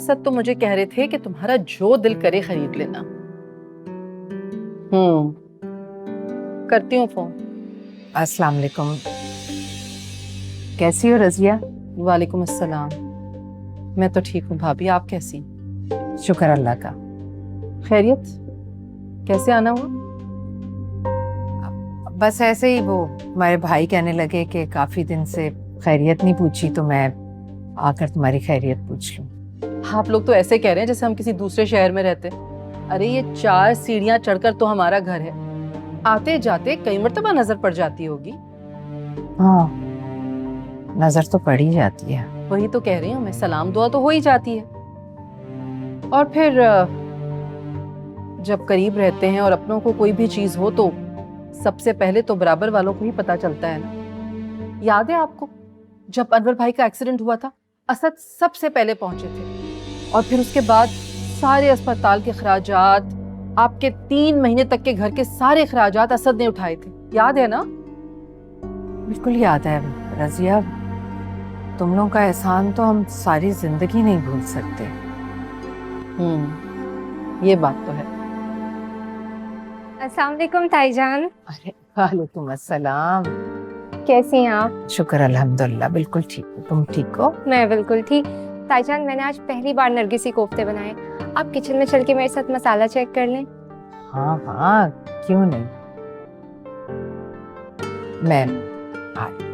असद तो मुझे कह रहे थे कि तुम्हारा जो दिल करे खरीद लेना। करती हूँ फोन। अस्सलाम वालेकुम। कैसी हो रजिया? वालेकुम अस्सलाम। मैं तो ठीक हूँ भाभी, आप कैसी? शुक्र अल्लाह का। खैरियत? कैसे आना हुआ? बस ऐसे ही, वो हमारे भाई कहने लगे कि काफी दिन से खैरियत नहीं पूछी, तो मैं आकर तुम्हारी खैरियत पूछ लूं। आप लोग तो ऐसे कह रहे हैं जैसे हम किसी दूसरे शहर में रहते। अरे ये 4 सीढ़ियां चढ़कर तो हमारा घर है, आते जाते कई मर्तबा नजर पड़ जाती होगी। हाँ, नजर तो पड़ ही जाती है। वही तो कह रही हूँ मैं, सलाम दुआ तो हो ही जाती है। और फिर जब करीब रहते हैं और अपनों को कोई भी चीज हो तो सबसे पहले तो बराबर वालों को ही पता चलता है ना। याद है आपको जब अनवर भाई का एक्सीडेंट हुआ था, असद सबसे पहले पहुंचे थे और फिर उसके बाद सारे अस्पताल के खर्चात, आपके 3 महीने तक के घर के सारे खर्चात असद ने उठाए थे। याद है ना? बिल्कुल याद है रजिया, तुम लोगों का एहसान तो हम सारी जिंदगी नहीं भूल सकते। ये बात तो है। अस्सलाम वालेकुम ताईजान। अरे वालेकुम अस्सलाम। कैसी हैं आप? शुक्र अल्हम्दुलिल्लाह, बिल्कुल ठीक हूँ। तुम ठीक हो? मैं बिल्कुल ठीक। ताईजान, मैंने आज पहली बार नरगिसी कोफ्ते बनाए। आप किचन में चल के मेरे साथ मसाला चेक कर लें। हाँ हाँ, क्यों नहीं। मैं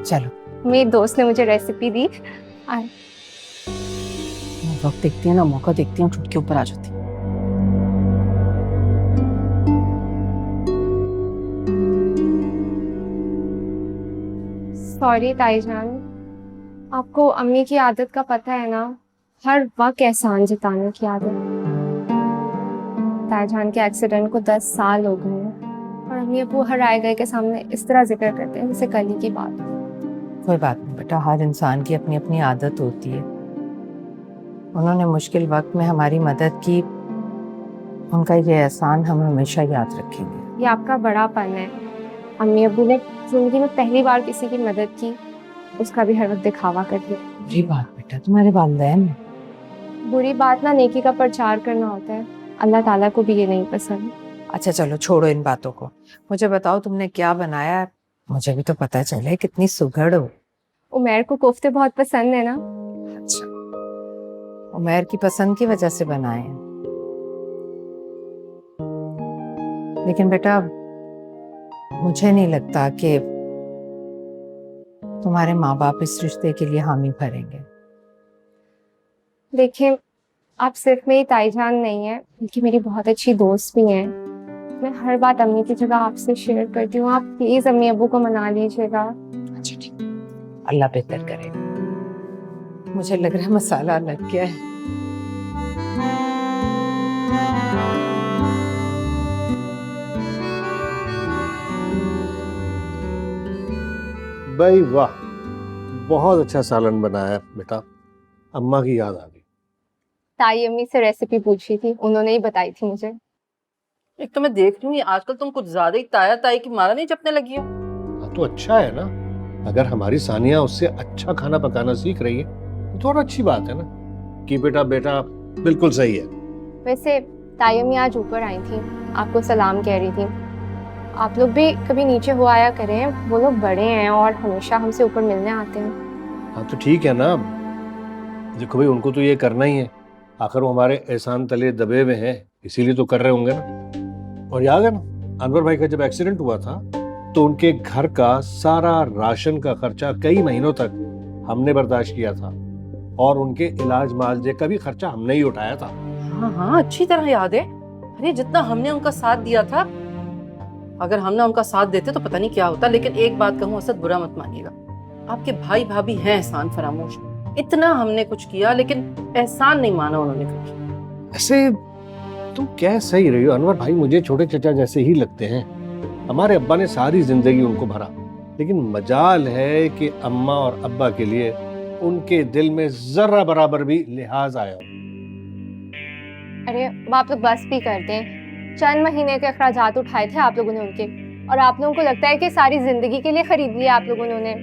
चलो। मेरी दोस्त ने मुझे रेसिपी दी। वक्त देखती है ना, मौका देखती हूँ, छुट के ऊपर आ जाती। सॉरी ताईजान, आपको अम्मी की आदत का पता है ना, हर वक्त एहसान जताने की आदत। ताईजान के एक्सीडेंट को 10 साल हो गए हैं और अम्मी अबू हर आए गए के सामने इस तरह जिक्र करते हैं जैसे कल ही की बात। कोई बात नहीं बेटा, हर इंसान की अपनी अपनी आदत होती है। उन्होंने मुश्किल वक्त में हमारी मदद की, उनका ये एहसान हम हमेशा याद रखेंगे। ये आपका बड़ापन है। अम्मी अबू ने जिंदगी में पहली बार किसी की मदद की, उसका भी हर वक्त दिखावा कर दिया। बुरी बात बेटा, तुम्हारे वालिदैन हैं। बुरी बात ना नेकी का प्रचार करना होता है, अल्लाह ताला को भी ये नहीं पसंद। अच्छा चलो छोड़ो इन बातों को, मुझे बताओ तुमने क्या बनाया है, मुझे भी तो पता चले कितनी सुघड़ हो। उमैर को कोफ्ते बहुत पसंद है ना। अच्छा, उमैर की पसंद की वजह से बनाए हैं। लेकिन बेटा मुझे नहीं लगता कि तुम्हारे माँ बाप इस रिश्ते के लिए हामी भरेंगे। देखिए, आप सिर्फ मेरी ताईजान नहीं है बल्कि मेरी बहुत अच्छी दोस्त भी हैं। मैं हर बात अम्मी की जगह आपसे शेयर करती हूँ। आप प्लीज अम्मी अबू को मना लीजिएगा। अच्छा ठीक, अल्लाह बेहतर करे। मुझे लग रहा है मसाला लग गया है। भाई वाह, बहुत अच्छा सालन बनाया है बेटा, अम्मा की याद आ गई। ताई अम्मी से रेसिपी पूछी थी, उन्होंने ही बताई थी मुझे। एक तो मैं देख रही हूँ आजकल तुम कुछ ज्यादा ही ताया ताई की मारा नहीं जपने लगी हो। हाँ तो अच्छा है ना, अगर हमारी सानिया उससे अच्छा खाना पकाना सीख रही है तो और अच्छी बात है ना कि बेटा बेटा बिल्कुल सही है। वैसे ताई अम्मी आज ऊपर आई थी, आपको सलाम कह रही थी। आप लोग भी कभी नीचे हो आया करें, वो लोग बड़े हैं और हमेशा हमसे ऊपर मिलने आते हैं। हाँ तो ठीक है ना, देखो भाई उनको तो ये करना ही है, आखिर वो हमारे एहसान तले दबे हुए हैं, इसीलिए तो कर रहे होंगे ना। और याद है ना, अनवर भाई का जब एक्सीडेंट हुआ था तो उनके घर का सारा राशन का खर्चा कई महीनों तक हमने बर्दाश्त किया था और उनके इलाज मालजे का भी खर्चा हमने ही उठाया था। हाँ हाँ, अच्छी तरह याद है। अरे जितना हमने उनका साथ दिया था, अगर हम ना उनका साथ देते तो पता नहीं क्या होता। लेकिन एक बात कहूँ असद, बुरा मत मानिएगा, आपके भाई भाभी हैं एहसान फरामोश। इतना हमने कुछ किया लेकिन एहसान नहीं माना उन्होंने कुछ। ऐसे तुम कह सही रही हो, अनवर भाई मुझे छोटे चचा जैसे ही लगते हैं। हमारे अब्बा ने सारी जिंदगी उनको भरा, लेकिन मजाल है कि अम्मा और अब्बा के लिए उनके दिल में जरा बराबर भी लिहाज आया। अरे अब आप लोग बस भी करते हैं, चंद महीने के अखराजात उठाए थे आप लोगों ने उनके, और आप लोगों को लगता है कि सारी जिंदगी के लिए खरीद लिया आप लोगों ने।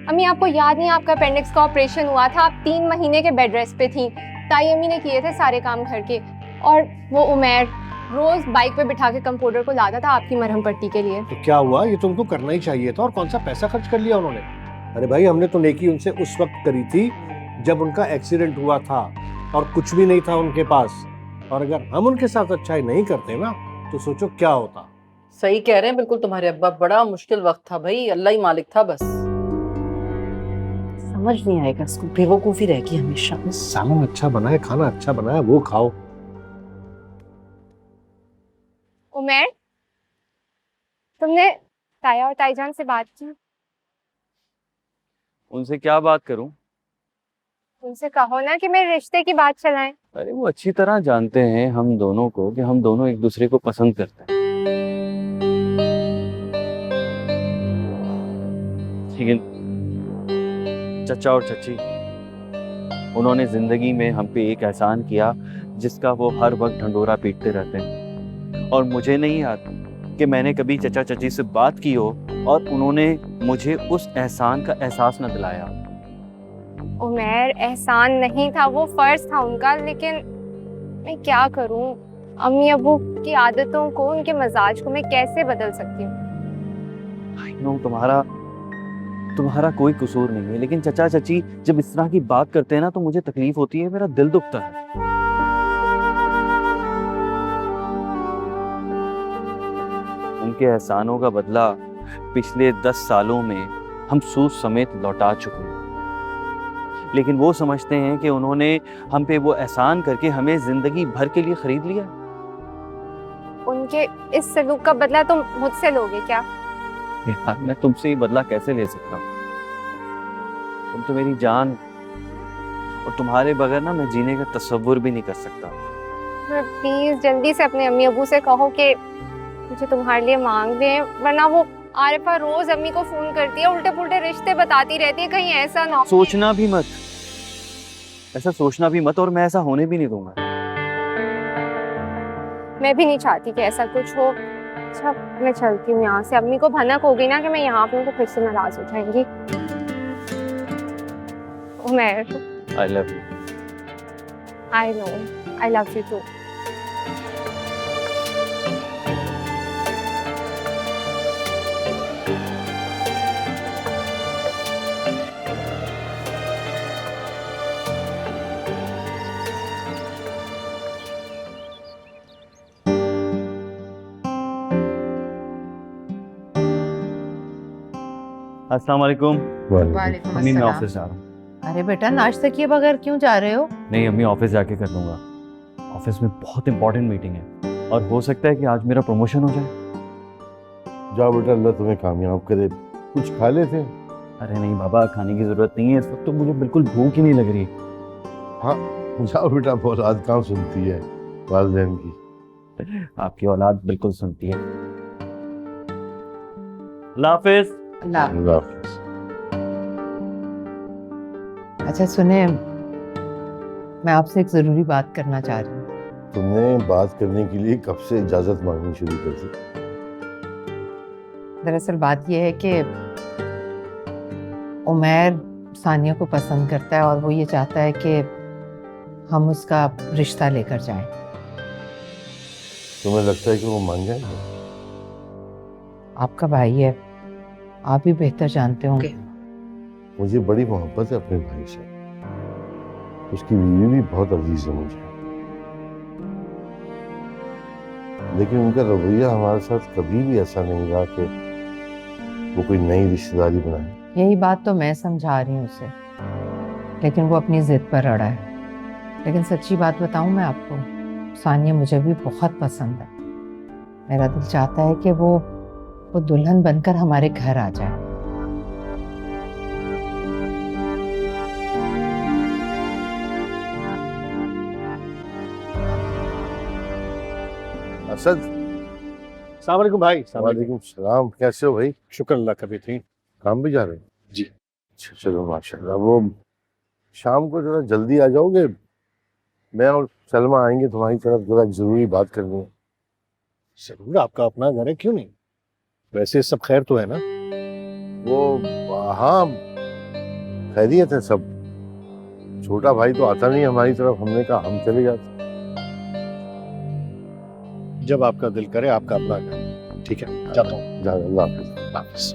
अम्मी आपको याद नहीं, आपका अपेंडिक्स का ऑपरेशन हुआ था, आप 3 महीने के बेड रेस्ट पे थी, ताई अम्मी ने किए थे सारे काम घर के। और वो उमैर रोज बाइक पे बिठा के कंप्यूटर को लाता था आपकी मरहम पट्टी के लिए। तो क्या हुआ, ये तो उनको करना ही चाहिए था। और कौन सा पैसा खर्च कर लिया उन्होंने। अरे भाई, हमने तो नेकी उनसे उस वक्त करी थी जब उनका एक्सीडेंट हुआ था और कुछ भी नहीं था उनके पास। और अगर हम उनके साथ अच्छाई नहीं करते ना तो सोचो क्या होता। सही कह रहे हैं बिल्कुल तुम्हारे अब्बा, बड़ा मुश्किल वक्त था भाई, अल्लाह ही मालिक था बस। समझ नहीं आएगा इसको, बेवकूफी रहेगी हमेशा। सालन अच्छा बनाए, खाना अच्छा बनाए, वो खाओ। उमैर, तुमने ताया और ताईजान से बात की? उनसे क्या बात करूं? उनसे कहो ना कि मेरे रिश्ते की बात चलाएं। अरे वो अच्छी तरह जानते हैं हम दोनों को कि हम दोनों एक दूसरे को पसंद करते हैं। लेकिन चचा और चची, उन्होंने जिंदगी में हम पे एक एहसान किया जिसका वो हर वक्त ढंढोरा पीटते रहते हैं। और मुझे नहीं याद कि मैंने कभी चचा चची से बात की हो और उन्होंने मुझे उस एहसान का एहसास न दिलाया। उमैर, एहसान नहीं था, वो फर्ज था उनका। लेकिन मैं क्या करूं, अम्मी अबू की आदतों को, उनके मजाज को मैं कैसे बदल सकती हूँ? आई नो तुम्हारा कोई कसूर नहीं है, लेकिन चचा चची जब इस तरह की बात करते हैं ना तो मुझे तकलीफ होती है, मेरा दिल दुखता है। उनके एहसानों का बदला पिछले 10 सालों में हम सूद समेत लौटा चुके हैं। लेकिन वो समझते हैं कि उन्होंने हम पे वो एहसान करके हमें जिंदगी भर के लिए खरीद लिया। उनके इस सलूक का बदला तुम मुझसे लोगे क्या? यार, मैं तुमसे ये बदला कैसे ले सकता हूँ? तुम तो मेरी जान, और तुम्हारे बगैर ना मैं जीने का तसव्वुर भी नहीं कर सकता। प्लीज जल्दी से अपने अम्मी अबू से कहो कि मुझे तुम्हारे लिए मांग दें, वरना वो आरिफा रोज अम्मी को फोन करती है, उल्टे पुल्टे रिश्ते बताती रहती है, कहीं ऐसा ना हो। सोचना भी मत, ऐसा सोचना भी मत, और मैं ऐसा होने भी नहीं दूंगा। मैं भी नहीं चाहती कि ऐसा कुछ हो। अच्छा, मैं चलती हूँ यहाँ से। अम्मी को भनक हो गई ना कि मैं यहाँ पे हूँ तो फिर से नाराज हो जाएंगी। Umair, I love you. I know, I love you too. अस्सलाम वालेकुम। वालेकुम अम्मी, मैं अस्सलाम। ऑफिस जा रहा हूँ। अरे बेटा, नाश्ता किए बगैर क्यों जा रहे हो? नहीं अम्मी, ऑफिस जाके कर लूंगा। ऑफिस में बहुत इंपॉर्टेंट मीटिंग है और हो सकता है कि आज मेरा प्रमोशन हो जाए। जाओ बेटा, अल्लाह तुम्हें कामयाब करे। कुछ खा लेते हैं? अरे नहीं बाबा, खाने की जरूरत नहीं है इस वक्त, तो मुझे बिल्कुल भूख ही नहीं लग रही। हाँ जाओ बेटा, औलाद कहाँ सुनती है वालिदैन की। आपकी औलाद बिल्कुल सुनती है। अल्लाह हाफिज। अल्लाह। अल्लाह हाफिज। अच्छा सुने, मैं आपसे एक जरूरी बात करना चाह रही हूँ। तुमने बात करने के लिए कब से इजाजत मांगनी शुरू कर दी? दरअसल बात यह है कि उमैर सानिया को पसंद करता है और वो ये चाहता है कि हम उसका रिश्ता लेकर जाएं। तुम्हें लगता है कि वो मान जाएंगे? आपका भाई है, आप ही बेहतर जानते होंगे। मुझे बड़ी मोहब्बत है अपने भाई से। उसकी बीवी भी बहुत अजीज है मुझे, लेकिन उनका रवैया हमारे साथ कभी भी ऐसा नहीं रहा कि वो कोई नई रिश्तेदारी बनाए। यही बात तो मैं समझा रही हूँ उसे, लेकिन वो अपनी जिद पर अड़ा है। लेकिन सच्ची बात बताऊं मैं आपको, सानिया मुझे भी बहुत पसंद है। मेरा दिल चाहता है कि वो दुल्हन बनकर हमारे घर आ जाए। असद, अस्सलाम वालेकुम भाई। वालेकुम सलाम। कैसे हो भाई? शुक्र अल्लाह का बेहतरीन। काम भी जा रहे हैं? जी। अच्छा चलो माशाल्लाह। वो शाम को जरा जल्दी आ जाओगे? मैं और सलमा आएंगे तुम्हारी तरफ, जरा जरूरी बात करनी है। जरूर, आपका अपना घर है, क्यों नहीं। वैसे सब खैर तो है ना? वो हाँ, खैरियत है सब। छोटा भाई तो आता नहीं हमारी तरफ, हमने कहा हम चले जाते। जब आपका दिल करे आपका अपना काम। ठीक है, जाता हूँ। अल्लाह हाफिज। अल्लाह हाफिज।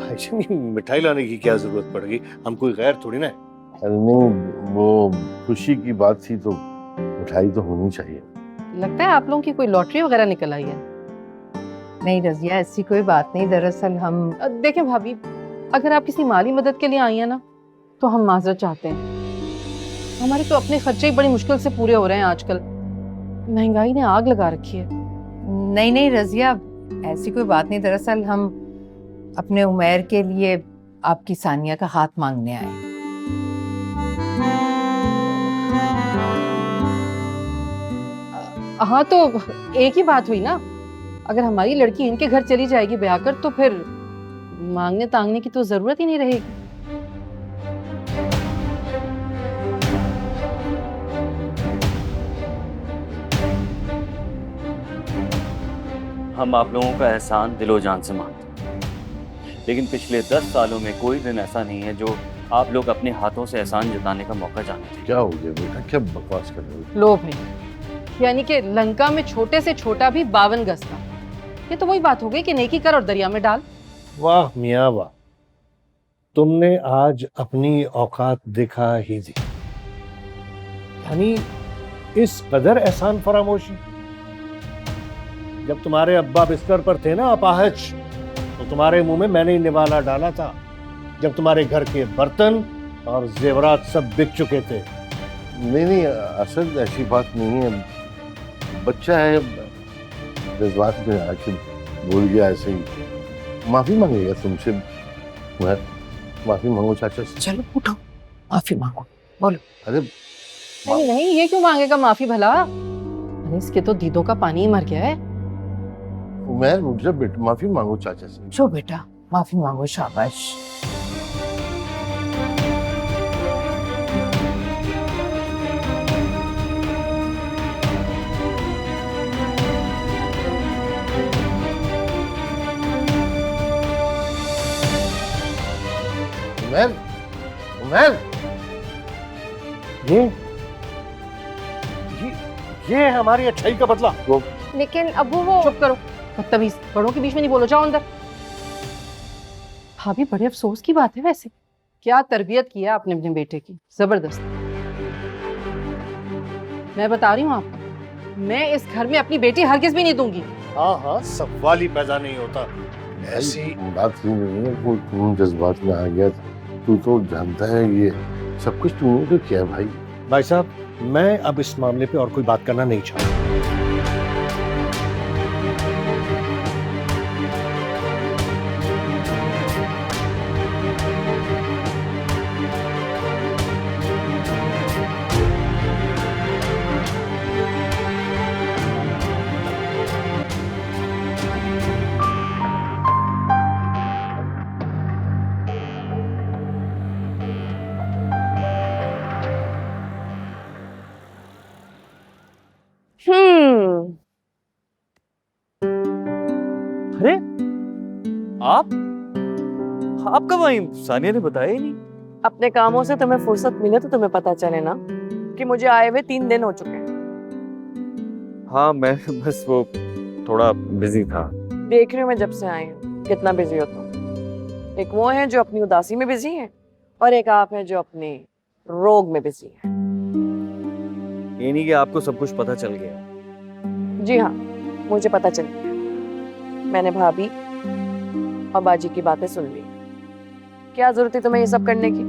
भाईजान, मिठाई लाने की क्या जरूरत पड़ गई? हम कोई गैर थोड़ी ना है। अरे नहीं, वो खुशी की बात थी तो मिठाई तो होनी चाहिए। लगता है आप लोगों की कोई लॉटरी वगैरह निकल आई है। नहीं रजिया, ऐसी कोई बात नहीं। दरअसल हम देखें भाभी, अगर आप किसी माली मदद के लिए आई हैं ना, तो हम माजरत चाहते हैं। हमारे तो अपने खर्चे ही बड़ी मुश्किल से पूरे हो रहे हैं आजकल। महंगाई ने आग लगा रखी है। नहीं रजिया, ऐसी कोई बात नहीं। दरअसल हम अपने उमैर के लिए आपकी सानिया का हाथ मांगने आए। हाँ तो एक ही बात हुई ना। अगर हमारी लड़की इनके घर चली जाएगी ब्याह कर, तो फिर मांगने तांगने की तो जरूरत ही नहीं रहेगी। हम आप लोगों का एहसान दिलो जान से मानते हैं, लेकिन पिछले 10 सालों में कोई दिन ऐसा नहीं है जो आप लोग अपने हाथों से एहसान जताने का मौका जाने दें। क्या हो गया बेटा, क्या बकवास कर रहे हो? लो भाई, यानी कि लंका में छोटे से छोटा भी 52 गज था। ये तो वही बात हो गई कि नेकी कर और दरिया में डाल। वाह मियाँ वाह, तुमने आज अपनी औकात दिखा ही दी। यानी इस कदर एहसान फरामोशी। जब तुम्हारे अब्बा बिस्तर पर थे ना अपाहज, तो तुम्हारे मुंह में मैंने ही निवाला डाला था। जब तुम्हारे घर के बर्तन और जेवरात सब बिक चुके थे। नहीं, असल ऐसी बात नहीं है, बच्चा है, जज्बात में आके बोल गया ऐसे ही। माफी मांगेगा तुमसे। मैं माफी मांगो चाचा से। चलो उठो, माफी मांगो, बोलो। अरे नहीं, ये क्यों मांगेगा माफी भला? अरे इसके तो दीदों का पानी ही मर गया है। उमैर रुक जा बेटा, माफी मांगो चाचा से। जो बेटा, माफी मांगो, शाबाश। उमैर, उमैर, ये है हमारी अच्छाई का बदला। लेकिन अबू वो चुप करो, बदतमीज। बड़ों के बीच में नहीं बोलो, जाओ अंदर। भाभी, बड़े अफसोस की बात है वैसे। क्या तरबियत किया आपने अपने बेटे की, जबरदस्त। मैं बता रही हूँ आपको, मैं इस घर में अपनी बेटी हरगिज भी नहीं दूंगी। हाँ, सवाल ही पैदा नहीं होता। ऐसी बात ही नहीं है, वो तुम जज्बात में आ गया। तू तो जानता है ये सब कुछ तूने तो किया भाई। भाई साहब, मैं अब इस मामले पे और कोई बात करना नहीं चाहता। अरे आप कब आई? सानिया ने बताया ही नहीं। अपने कामों से तुम्हें फुर्सत मिले तो तुम्हें पता चले ना कि मुझे आए हुए 3 दिन हो चुके हैं। हाँ, मैं बस वो थोड़ा बिजी था। देख रही हूँ मैं जब से आई हूँ कितना बिजी हो तुम। एक वो है जो अपनी उदासी में बिजी है और एक आप है जो अपने रोग में बिजी है। ये नहीं कि आपको सब कुछ पता चल गया। जी हाँ, मुझे पता चल गया। मैंने भाभी और बाजी की बातें सुन ली। क्या जरूरत है तुम्हें ये सब करने की?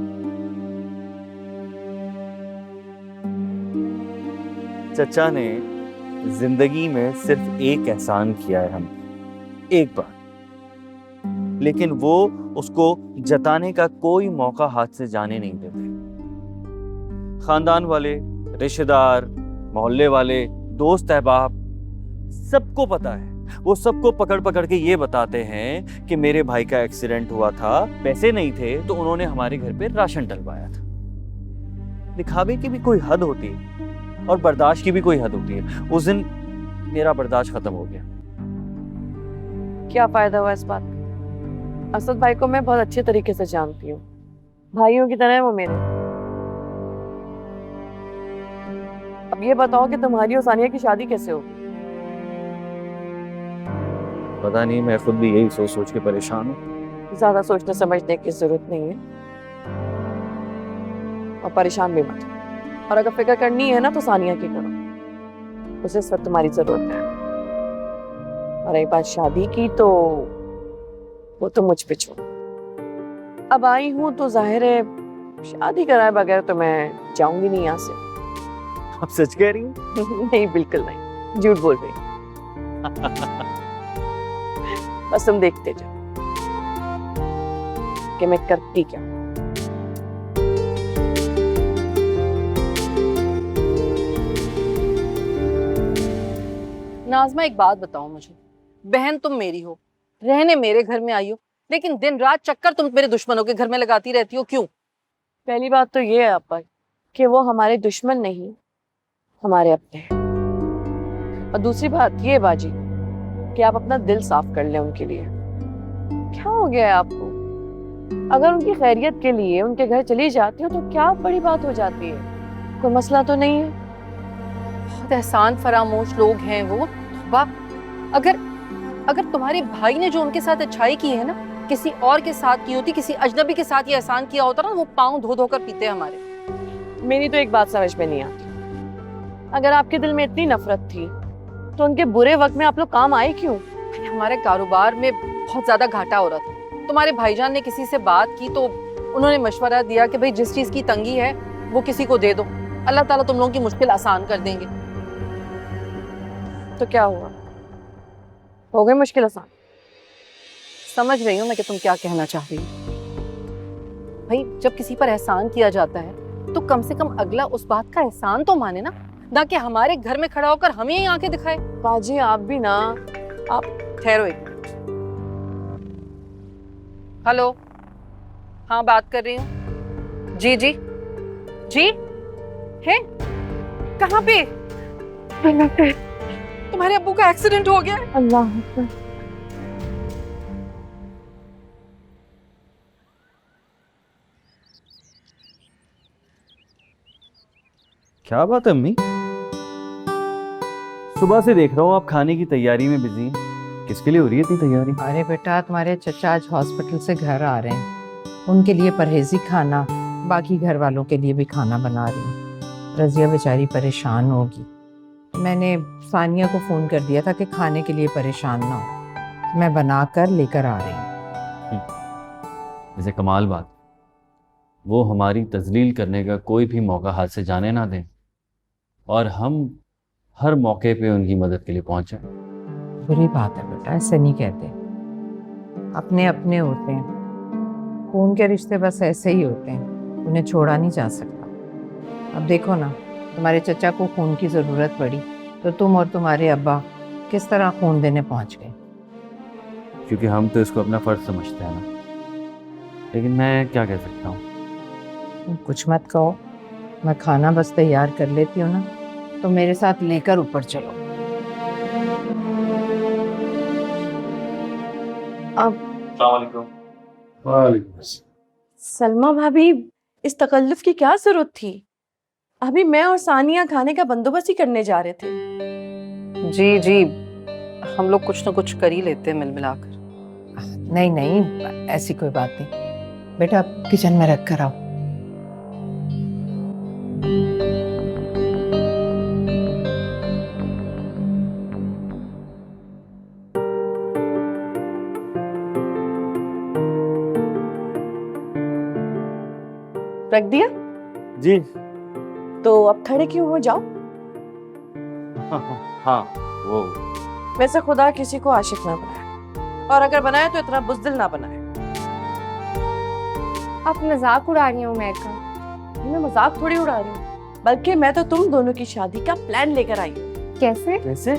चचा ने जिंदगी में सिर्फ एक एहसान किया है हम, एक बार, लेकिन वो उसको जताने का कोई मौका हाथ से जाने नहीं देते। खानदान वाले, रिश्तेदार, मोहल्ले वाले, दोस्त अहबाब, सबको पता है वो सबको पकड़ पकड़ के ये बताते हैं कि मेरे भाई का एक्सीडेंट हुआ था, पैसे नहीं थे तो उन्होंने हमारे घर पे राशन डलवाया था। दिखावे की भी कोई हद होती है और बर्दाश्त की भी कोई हद होती है। उस दिन मेरा बर्दाश्त खत्म हो गया। क्या फायदा हुआ इस बात का? असद भाई को मैं बहुत अच्छे तरीके से जानती हूँ, भाइयों की तरह है वो मेरे। अब ये बताओ कि तुम्हारी और सानिया की शादी कैसे होगी? पता नहीं, मैं खुद भी यही सोच सोच के परेशान हूँ। ज्यादा सोचने समझने की जरूरत नहीं है और परेशान भी मत। और अगर फिक्र करनी है ना तो सानिया की करो, उसे इस वक्त तुम्हारी जरूरत है। और एक बात शादी की तो वो तो मुझ पे छोड़। अब आई हूं तो जाहिर है शादी कराए बगैर तो मैं जाऊंगी नहीं यहाँ से। आप सच कह रही हैं? नहीं, बिल्कुल नहीं, झूठ बोल रही। बस तुम देखते जाओ कि मैं करती क्या। नाजमा एक बात बताओ मुझे, बहन तुम मेरी हो, रहने मेरे घर में आई हो, लेकिन दिन रात चक्कर तुम मेरे दुश्मनों के घर में लगाती रहती हो, क्यों? पहली बात तो ये है आपा कि वो हमारे दुश्मन नहीं, हमारे अपने हैं। और दूसरी बात ये बाजी कि आप अपना दिल साफ कर लें उनके लिए। क्या हो गया है आपको? अगर उनकी खैरियत के लिए उनके घर चली जाती हो तो क्या बड़ी बात हो जाती है? कोई मसला तो नहीं है? बहुत एहसान फरामोश लोग हैं वो। वाह, अगर तुम्हारे भाई ने जो उनके साथ अच्छाई की है ना, किसी और के साथ की होती, किसी अजनबी के साथ ये एहसान किया होता ना, वो पाँव धो धो कर पीते हमारे। मेरी तो एक बात समझ में नहीं आती, अगर आपके दिल में इतनी नफरत थी तो उनके बुरे वक्त में आप लोग काम आए क्यों? हमारे कारोबार में बहुत ज्यादा घाटा हो रहा था। तुम्हारे भाईजान ने किसी से बात की तो उन्होंने मशवरा दिया कि भाई जिस चीज की तंगी है वो किसी को दे दो, अल्लाह ताला तुम लोगों की मुश्किल आसान कर देंगे। तो क्या हुआ? हो गई मुश्किल आसान? समझ रही हूँ मैं कि तुम क्या कहना चाह रही हो। भाई जब किसी पर एहसान किया जाता है तो कम से कम अगला उस बात का एहसान तो माने ना कि हमारे घर में खड़ा होकर हमें ही आंखें दिखाए। बाजी आप भी ना, आप ठहरो एक मिनट। हेलो, हाँ बात कर रही हूँ। जी जी जी, है कहाँ पे? तुम्हारे अब्बू का एक्सीडेंट हो गया है। अल्लाह अकबर। क्या बात है अम्मी? सुबह से देख रहा हूँ आप खाने की तैयारी में बिजी हैं। किसके लिए हो रही है इतनी तैयारी? अरे बेटा, तुम्हारे चचा आज हॉस्पिटल से घर आ रहे हैं, उनके लिए परहेजी खाना, बाकी घर वालों के लिए भी खाना बना रही हूँ। रजिया बेचारी परेशान होगी। मैंने सानिया को फ़ोन कर दिया था कि खाने के लिए परेशान ना हो, मैं बना कर लेकर आ रही हूँ। वैसे कमाल बात, वो हमारी तजलील करने का कोई भी मौका हाथ से जाने ना दें और हम हर मौके पे उनकी मदद के लिए पहुंचे। बुरी बात है बेटा, ऐसे नहीं कहते। अपने अपने होते हैं, खून के रिश्ते बस ऐसे ही होते हैं, उन्हें छोड़ा नहीं जा सकता। अब देखो ना, तुम्हारे चचा को खून की ज़रूरत पड़ी तो तुम और तुम्हारे अब्बा किस तरह खून देने पहुंच गए। क्योंकि हम तो इसको अपना फ़र्ज समझते हैं ना। लेकिन मैं क्या कह सकता हूँ? तुम कुछ मत कहो, मैं खाना बस तैयार कर लेती हूँ ना, तो मेरे साथ लेकर ऊपर चलो। सलमा भाभी, इस तकल्लुफ की क्या जरूरत थी? अभी मैं और सानिया खाने का बंदोबस्त ही करने जा रहे थे। जी जी, हम लोग कुछ ना कुछ कर ही लेते हैं मिल मिलाकर। नहीं नहीं, ऐसी कोई बात नहीं बेटा, किचन में रख कर आओ। रख दिया? जी। तो अब खड़े क्यों हो, जाओ। हाँ, वो वैसे खुदा किसी को आशिक ना बनाए, और अगर बनाए तो इतना बुज़दिल ना बनाए। आप मजाक उड़ा रही हैं उमैर का। मैं मजाक थोड़ी उड़ा रही हूँ, बल्कि मैं तो तुम दोनों की शादी का प्लान लेकर आई हूँ। कैसे? कैसे?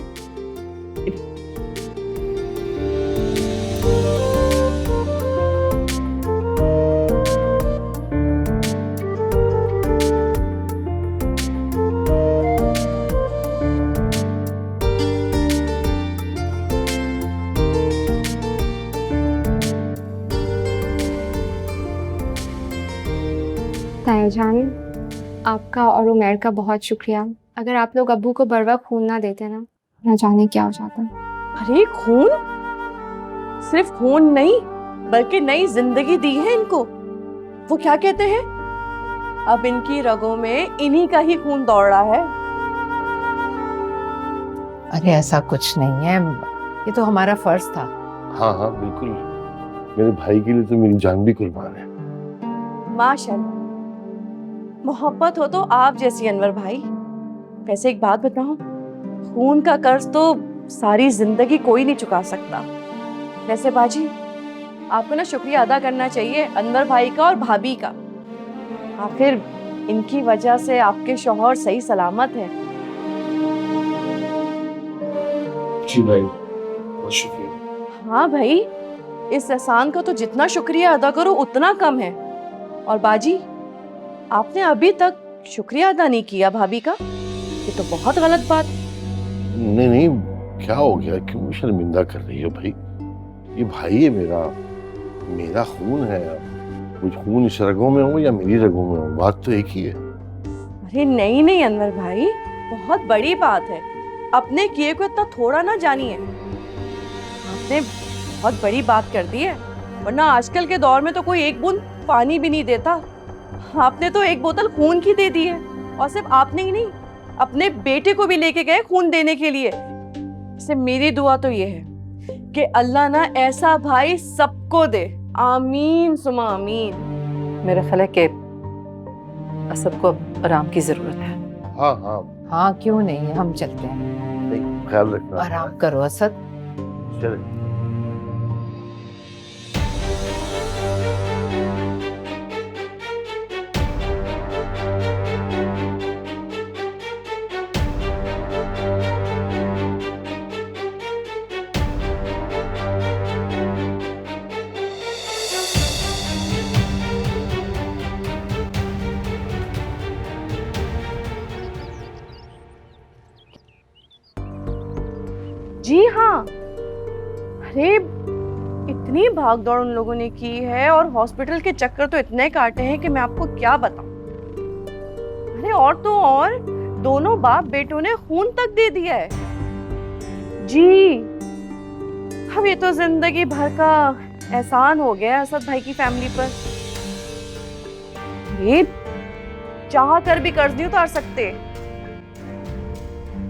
भाईजान, आपका और उमैर का बहुत शुक्रिया। अगर आप लोग अब्बू को बर वक्त खून ना देते ना जाने क्या हो जाता। अरे खून? सिर्फ खून नहीं बल्कि नई जिंदगी दी है इनको। वो क्या कहते हैं, अब इनकी रगों में इन्हीं का ही खून दौड़ रहा है। अरे ऐसा कुछ नहीं है, ये तो हमारा फर्ज था। हाँ हाँ बिल्कुल, मेरे भाई के लिए तो मेरी जान भी कुर्बान है। माशाल्लाह, मोहब्बत हो तो आप जैसी अनवर भाई। वैसे एक बात बताऊं, खून का कर्ज तो सारी जिंदगी कोई नहीं चुका सकता। वैसे बाजी, आपको ना शुक्रिया अदा करना चाहिए अनवर भाई का और भाभी का। आखिर इनकी वजह से आपके शौहर सही सलामत है। जी भाई, बहुत शुक्रिया। हाँ भाई, इस एहसान का तो जितना शुक्रिया अदा करो उतना कम है। और बाजी, आपने अभी तक शुक्रिया अदा नहीं किया भाभी का, ये तो बहुत गलत बात। नहीं नहीं, क्या हो गया, क्यों शर्मिंदा कर रही हो भाई? ये भाई है मेरा खून है। कुछ खून इस रगों में हो या मेरी रगों में हो, बात तो एक ही है। अरे नहीं नहीं अनवर भाई, बहुत बड़ी बात है। अपने किए को इतना थोड़ा ना जानिए। आपने बहुत बड़ी बात कर दी है, वरना आजकल के दौर में तो कोई एक बूंद पानी भी नहीं देता। आपने तो एक बोतल खून की दे दी है, और सिर्फ आपने ही नहीं, अपने बेटे को भी लेके गए खून देने के लिए। इससे मेरी दुआ तो ये है कि अल्लाह ना ऐसा भाई सबको दे। आमीन सुमा आमीन। मेरा ख्याल है कि असद को अब आराम की जरूरत है। हाँ हाँ, हाँ क्यों नहीं, हम चलते हैं। नहीं, ख्याल रखना। आराम करो असद। चले। जी हाँ, अरे इतनी भाग दौड़ उन लोगों ने की है और हॉस्पिटल के चक्कर तो इतने काटे हैं कि मैं आपको क्या बताऊं। अरे और तो और, दोनों बाप बेटों ने खून तक दे दिया है जी। अब ये तो जिंदगी भर का एहसान हो गया असद भाई की फैमिली पर। ये चाह कर भी कर्ज नहीं उतार सकते।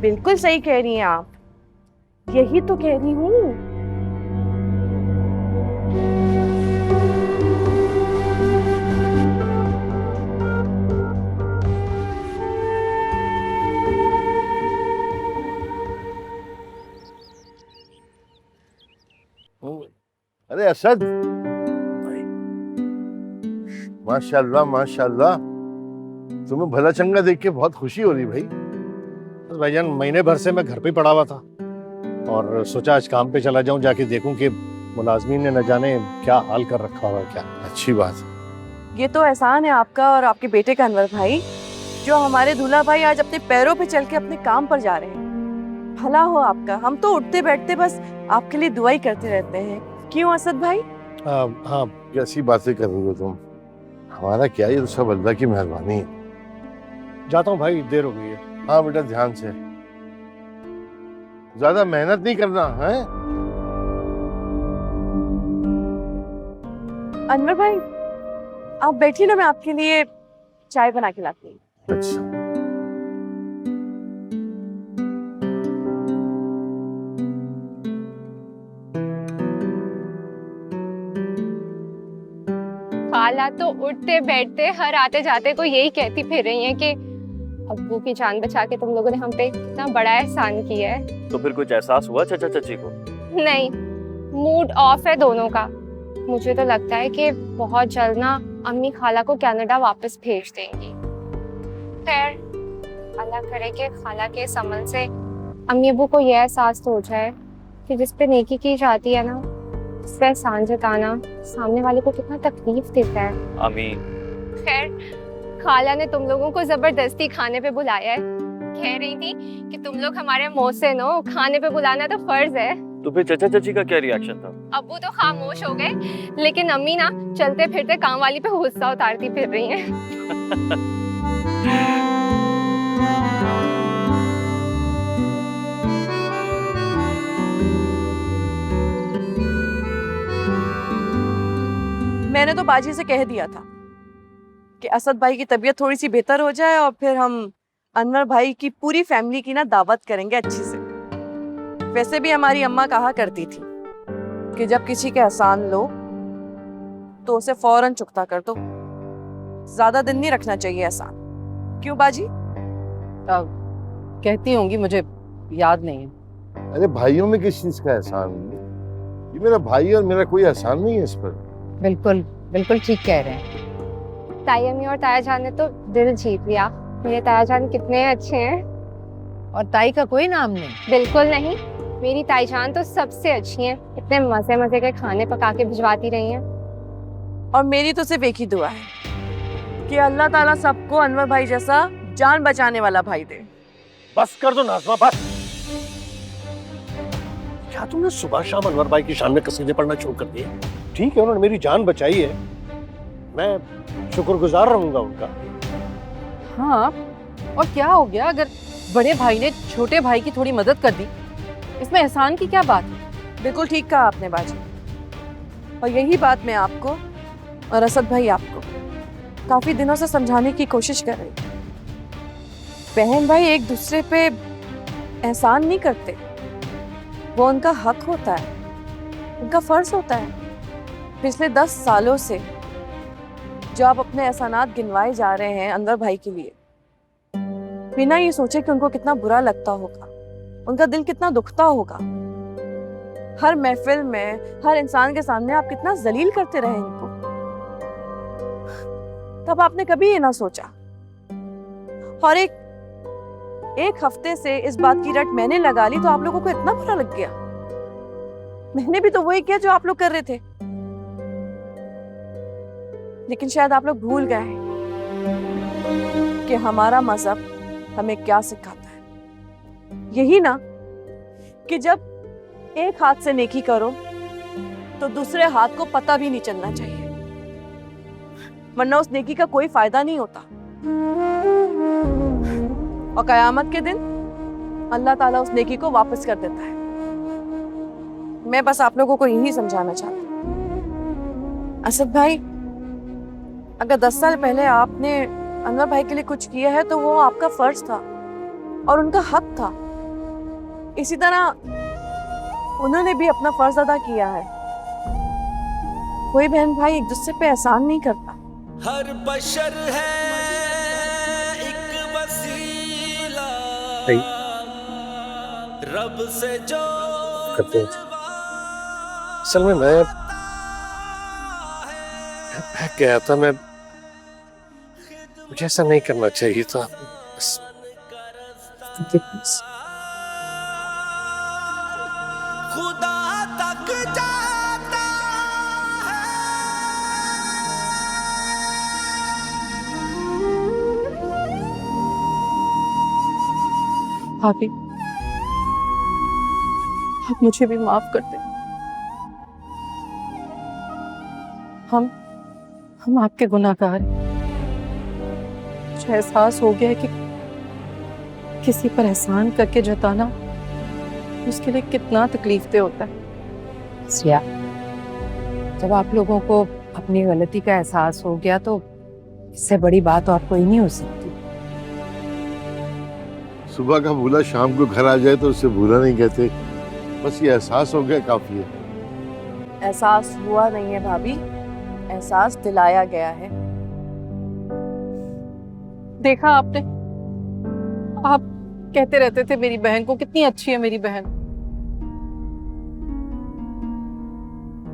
बिल्कुल सही कह रही हैं आप, यही तो कह रही हूँ। अरे असद, माशाल्लाह माशाल्लाह, तुम्हें भला चंगा देख के बहुत खुशी हो रही भाई। बस भाईजान, महीने भर से मैं घर पे पड़ा हुआ था और सोचा आज काम पे चला जाऊं, जाके देखूं कि मुलाजमीन ने न जाने क्या हाल कर रखा हुआ है। क्या अच्छी बात है। ये तो एहसान है आपका और आपके बेटे का अनवर भाई, जो हमारे दूल्हा भाई आज अपने पैरों पे चल के अपने काम पर जा रहे हैं। भला हो आपका, हम तो उठते बैठते बस आपके लिए दुआ ही करते रहते हैं। क्यों असद भाई? हाँ, कैसी बातें कर रही हो तुम? हमारा क्या, ये तो सब अल्लाह की मेहरबानी है। जाता हूँ भाई, देर हो गई है। हाँ बेटा, ध्यान से, ज्यादा मेहनत नहीं करना है। अनवर भाई आप बैठिए ना, मैं आपके लिए चाय बना के लाती हूँ। अच्छा, खाला तो उठते बैठते हर आते जाते को यही कहती फिर रही है कि अब्बू की जान बचा के तुम लोगों ने हम पे कितना बड़ा एहसान किया है। तो फिर कुछ एहसास हुआ चाचा चाची को? नहीं, मूड ऑफ है दोनों का। मुझे तो लगता है कि बहुत जल्द ना अम्मी खाला को कनाडा वापस भेज देंगी। खैर, अल्लाह करे कि खाला के इस अमल से अम्मी अब्बू को यह एहसास तो हो जाए कि जिस पे नेकी की जाती है ना, उस पे एहसान जताना सामने वाले को कितना तकलीफ देता है। आमीन। खैर, खाला ने तुम लोगों को जबरदस्ती खाने पे बुलाया है। कह रही थी कि तुम लोग हमारे मोहसिन हो, खाने पे बुलाना तो फर्ज है। तो फिर चाचा चाची का क्या रिएक्शन था? अब्बू तो खामोश हो गए, लेकिन अम्मी ना चलते फिरते काम वाली पे गुस्सा उतारती फिर रही हैं। मैंने तो बाजी से कह दिया था कि असद भाई की तबीयत थोड़ी सी बेहतर हो जाए और फिर हम अनवर भाई की पूरी फैमिली की ना दावत करेंगे अच्छी से। वैसे भी हमारी अम्मा कहा करती थी कि जब किसी के एहसान लो तो उसे फौरन चुकता कर दो, ज्यादा दिन नहीं रखना चाहिए एहसान। क्यों बाजी? कहती होंगी, मुझे याद नहीं है। अरे भाइयों में किस चीज का एहसान है? ये मेरा भाई और मेरा कोई एहसान नहीं है इस पर। बिल्कुल बिल्कुल ठीक कह रहे हैं। ताई अम्मी और ताया जान ने तो दिल जीत लिया। मेरे ताया जान कितने अच्छे हैं। और ताई का कोई नाम नहीं? बिल्कुल नहीं, मेरी ताई जान तो सबसे अच्छी हैं। इतने मजे मजे के खाने पका के भिजवाती रही हैं। और मेरी तो सिर्फ एक ही दुआ है कि अल्लाह ताला सबको अनवर भाई जैसा जान बचाने वाला भाई दे। बस कर दो नाज़मा, बस। क्या तुमने सुबह शाम अनवर भाई की शान में कसीदे पढ़ना शुरू कर दिए? ठीक है, उन्होंने मेरी जान बचाई है, मैं शुक्रगुजार रहूंगा उनका। हाँ, और क्या हो गया अगर बड़े भाई ने छोटे भाई की थोड़ी मदद कर दी? इसमें एहसान की क्या बात है? बिल्कुल ठीक कहा आपने बाजी। और यही बात मैं आपको और असद भाई आपको काफी दिनों से समझाने की कोशिश कर रही हूँ। बहन भाई एक दूसरे पे एहसान नहीं करते, वो उनका हक होता है, उनका फर्ज होता है। पिछले 10 सालों से जो आप अपने एहसानात गिनवाए जा रहे हैं अनवर भाई के लिए, बिना ये सोचे कि उनको कितना बुरा लगता होगा, उनका दिल कितना दुखता होगा। हर महफिल में, हर इंसान के सामने आप कितना जलील करते रहे इनको, तब आपने कभी ये ना सोचा। और एक हफ्ते से इस बात की रट मैंने लगा ली तो आप लोगों को इतना बुरा लग गया। मैंने भी तो वही किया जो आप लोग कर रहे थे, लेकिन शायद आप लोग भूल गए हैं कि हमारा मजहब हमें क्या सिखाता है। यही ना कि जब एक हाथ से नेकी करो तो दूसरे हाथ को पता भी नहीं चलना चाहिए, वरना उस नेकी का कोई फायदा नहीं होता। और कयामत के दिन अल्लाह ताला उस नेकी को वापस कर देता है। मैं बस आप लोगों को यही समझाना चाहती हूँ। असद भाई, अगर 10 साल पहले आपने अनवर भाई के लिए कुछ किया है तो वो आपका फर्ज था और उनका हक था। इसी तरह उन्होंने भी अपना फर्ज अदा किया है। कोई बहन भाई एक दूसरे पे एहसान नहीं करता। हर बशर है एक वसीला, रब से जो करते हैं। असल में मैं गया था, मुझे ऐसा नहीं करना चाहिए था। खुदा तक जाता है। भाभी, आप मुझे भी माफ कर दें। हम आपके गुनाहगार हैं। मुझे एहसास हो गया है कि किसी पर एहसान करके जताना उसके लिए कितना तकलीफदेह होता है। सिया, जब आप लोगों को अपनी गलती का एहसास हो गया तो इससे बड़ी बात और कोई नहीं हो सकती। सुबह का भूला शाम को घर आ जाए तो उसे भूला नहीं कहते। बस ये एहसास हो गया, काफी है। एहसास हुआ नहीं है भाभी, एहसास दिलाया गया है। देखा आपने, आप कहते रहते थे मेरी बहन को कितनी अच्छी है मेरी बहन।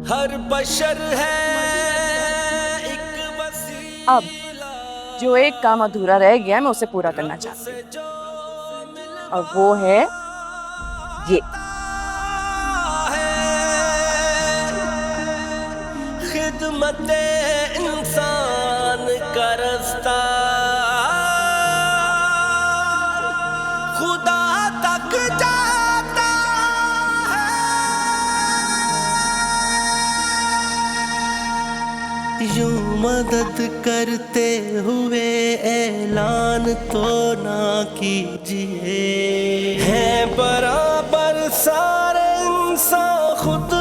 हर बशर है एक वसीला। अब जो एक काम अधूरा रह गया मैं उसे पूरा करना चाहती हूँ, और वो है ये। खिदमत इंसान का रास्ता खुदा तक जाता है। यूं मदद करते हुए ऐलान तो ना कीजिए। हैं बराबर सारे इंसान खुद